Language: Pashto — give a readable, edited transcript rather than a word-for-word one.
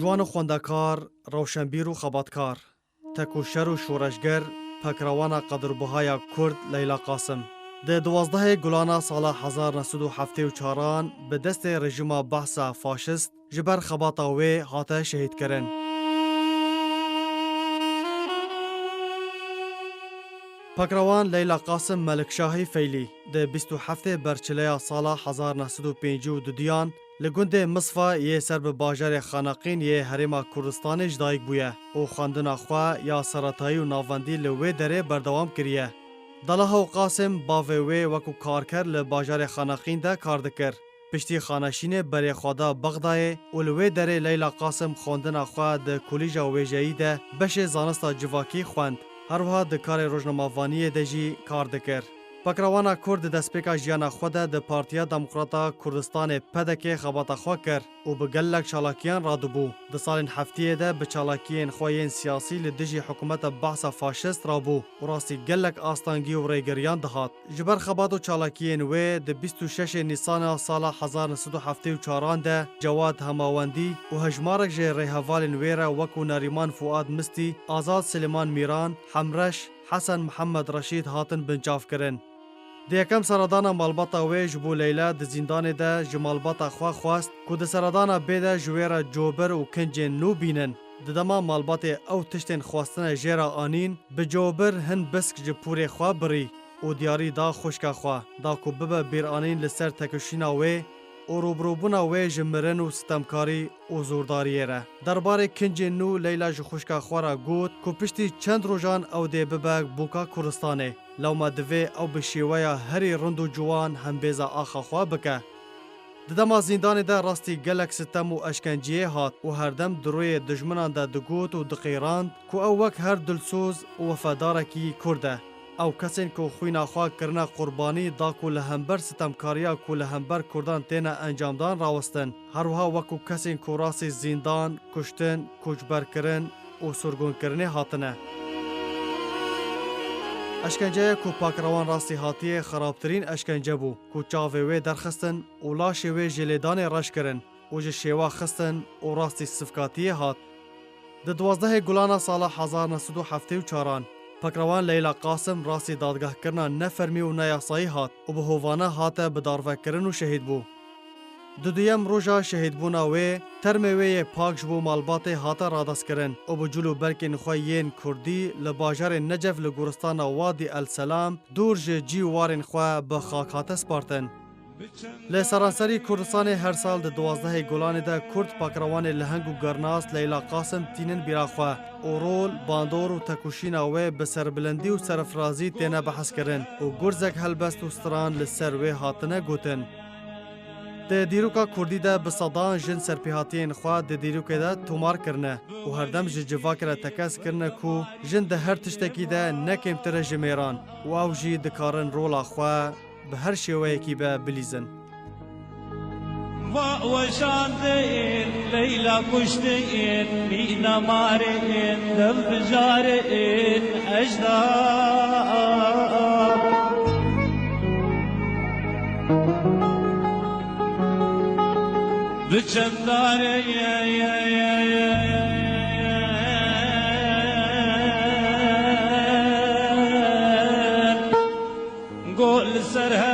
جوان و خوندکار، روشنبیر و خباتکار، تکوشر و شورشگر، پکروان قدربهای کرد لیلا قاسم. ده 12 گلانا سال 1974 به دست رژیم بحث فاشست جبر خباتا وی هاته شهید کرن. پکروان لیلا قاسم ملکشاهی فیلی ده 27 برچلیا سال 1952 لگند مصفا یه سر به باجر خانقین یه حریم کردستان جدایک بویه او خواندن خوا یا سرطایی و ناوندی لوی دره بردوام کریه. دلها و قاسم باوی وکو کارکر لباجر خانقین ده کار دکر. پشتی خانشین بری خدا بغدای اولوی دره لیلا قاسم خواندن خوا ده کلیجا ویجایی ده بش زانستا جواکی خواند. هروها ده کار روزنامه‌وانی دجی کار دکر. پکروانا کرد دسپیکا جیانا خود ده پارتیا دموکراتا کردستان پدک خباتا خوا کر و به گلک چالاکیان رادبو. ده سال هفتیه ده به چالاکیان خواهین سیاسی لدجی حکومت بحث فاشست رابو و راستی گلک آستانگی و ریگریان دهات. جبر خبات و چالاکیان وی ده 26 نیسان سال 1974 ده جواد هماوندی و هجمارک جه ریحوالین ویره وکو ناریمان فؤاد مستی، آزاد سلیمان میران، حمرش، حسن محمد رشید هاتن بنجاف کرن. ده یکم سردانا مالباتا وی جبو لیلا ده زندان ده جمالباتا خوا خواست که ده سردانا بیده جویر جوبر و کنجین نو بینن. ده دما مالبات او تشتین خواستن جیرا آنین به جوبر هن بسک جپور خوا بری و دیاری دا خوشکا خوا دا که ببه بیر آنین لسر تکشینا وی و روبروبونا وی جمرن و ستمکاری و زورداریه را. درباره کنجین نو لیلا جخوشکا خوارا گوت که پشتی چند روزان او ده ببه بوکا کردستانه. لو ما دوی او بشیویا هری رندو جوان هم بیزا آخا خواه بکه. ددما زندان ده راستی گلک ستم و اشکنجیه هات و هر دم دروی دجمنان ده دگوت و دقیراند که او وک هر دلسوز و وفادارکی کرده. او کسین که خوینا خواه کرنا قربانی دا که لهمبر ستمکاریا که لهمبر کردان تینا انجامدان راوستن. هروها وکو کسین که راسی زندان، کشتن، کجبر کرن و سرگون کرنه هاتنه. اشکنجه که پاکروان راستی هاتیه خرابترین اشکنجه بو که چاوه وی درخستن و لاشه وی جلیدان رش کرن و جشیوا خستن و راستی صفکاتیه هات. ده 12 گلانا سال 1974 پکروان لیلا قاسم راستی دادگاه کرنا نفرمی و نیاسایی هات و به هوانه هاته به داروه کرن و شهید بو. دویم روژا شهید بونا وی ترمه وی پاکش بو مالبات هاته رادست کرن و به جلو برکن خواهین کردی لباجر نجف لگورستان وادی السلام دور جی وارن خواه به خاک هاته سپارتن. لسرانسری کردستان هر سال ده 12 گلان ده کرد پاکروان لهنگ و گرناس لیلا قاسم تینن بیرا خواه و رول، باندور و تکوشین وی به سربلندی و سرفرازی تینه بحث کرن و گرزک هلبست و ستران لسر وی هاتنه گوتن. ده دیروکا کردی ده بصدان جن سرپیهاتین خواه ده دیروکا ده تومار کرنه و هر دم جواک را تکس کرنه کو جن ده هر تشتکی ده نکم تر جمیران و او جی دکارن رولا خواه به هر شوه کی به بلیزن. وشاندين ليلى كشتين مينا مارين دم بجارين أجدار بچنداري قول سرها